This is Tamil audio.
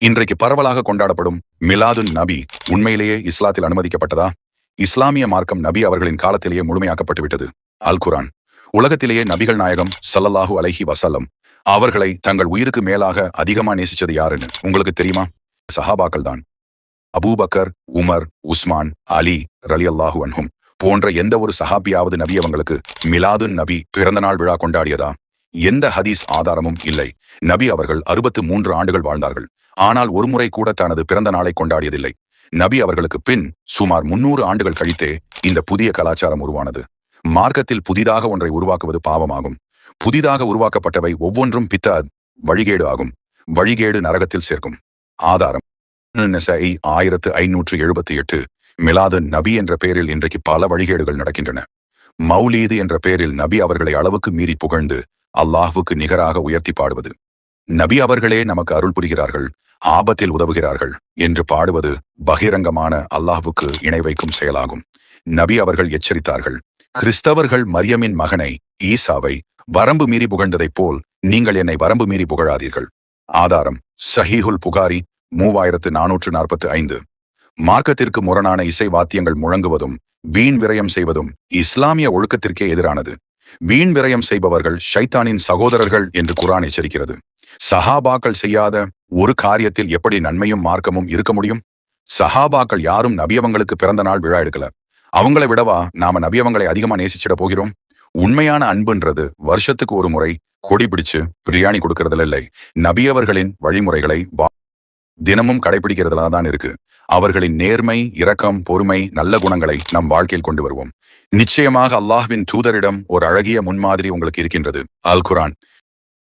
இன்றைக்கு பரவலாக கொண்டாடப்படும் மிலாதுன் நபி உண்மையிலேயே இஸ்லாத்தில் அனுமதிக்கப்பட்டதா? இஸ்லாமிய மார்க்கம் நபி அவர்களின் காலத்திலேயே முழுமையாக்கப்பட்டு விட்டது. அல் குரான் உலகத்திலேயே நபிகள் நாயகம் ஸல்லல்லாஹு அலைஹி வஸல்லம் அவர்களை தங்கள் உயிருக்கு மேலாக அதிகமா நேசிச்சது யாருன்னு உங்களுக்கு தெரியுமா? சஹாபாக்கள் தான். அபூபக்கர், உமர், உஸ்மான், அலி ரலியல்லாஹு அன்ஹும் போன்ற எந்த ஒரு சஹாபியாவது நபி அவங்களுக்கு மிலாதுன் நபி பிறந்தநாள் விழா கொண்டாடியதா? எந்த ஹதீஸ் ஆதாரமும் இல்லை. நபி அவர்கள் 63 ஆண்டுகள் வாழ்ந்தார்கள். ஆனால் ஒருமுறை கூட தனது பிறந்த நாளை கொண்டாடியதில்லை. நபி அவர்களுக்கு பின் சுமார் 300 ஆண்டுகள் கழித்தே இந்த புதிய கலாச்சாரம் உருவானது. மார்க்கத்தில் புதிதாக ஒன்றை உருவாக்குவது பாவமாகும். புதிதாக உருவாக்கப்பட்டவை ஒவ்வொன்றும் வழிகேடு ஆகும். வழிகேடு நரகத்தில் சேர்க்கும். ஆதாரம் 1578. மிலாது நபி என்ற பெயரில் இன்றைக்கு பல வழிகேடுகள் நடக்கின்றன. மௌலீது என்ற பெயரில் நபி அவர்களை அளவுக்கு மீறி புகழ்ந்து அல்லாஹ்வுக்கு நிகராக உயர்த்தி பாடுவது. நபி அவர்களே நமக்கு அருள் புரிகிறார்கள், ஆபத்தில் உதவுகிறார்கள் என்று பாடுவது பகிரங்கமான அல்லாஹ்வுக்கு இணை வைக்கும் செயலாகும். நபி அவர்கள் எச்சரித்தார்கள், கிறிஸ்தவர்கள் மரியமின் மகனை ஈசாவை வரம்பு மீறி புகழ்ந்ததைப் போல் நீங்கள் என்னை வரம்பு மீறி புகழாதீர்கள். ஆதாரம் சஹீஹுல் புகாரி 3445. மார்க்கத்திற்கு முரணான இசை வாத்தியங்கள் முழங்குவதும் வீண் விரயம் செய்வதும் இஸ்லாமிய ஒழுக்கத்திற்கே எதிரானது. வீண் விரயம் செய்பவர்கள் ஷைத்தானின் சகோதரர்கள் என்று குர்ஆன் எச்சரிக்கிறது. சஹாபாக்கள் செய்யாத ஒரு காரியத்தில் எப்படி நன்மையும் மார்க்கமும் இருக்க முடியும்? சஹாபாக்கள் யாரும் நபியவங்களுக்கு பிறந்த நாள் விழா எடுக்கல. அவங்களை விடவா நாம நபியவங்களை அதிகமா நேசிச்சிட போகிறோம்? உண்மையான அன்புன்றது வருஷத்துக்கு ஒரு முறை கொடி பிடிச்சு பிரியாணி கொடுக்கறதுல இல்லை, நபியவர்களின் வழிமுறைகளை தினமும் கடைபிடிக்கிறதுல தான் இருக்கு. அவர்களின் நேர்மை, இரக்கம், பொறுமை, நல்ல குணங்களை நம் வாழ்க்கையில் கொண்டு வருவோம். நிச்சயமாக அல்லாஹ்வின் தூதரிடம் ஒரு அழகிய முன்மாதிரி உங்களுக்கு இருக்கின்றது. அல் குரான்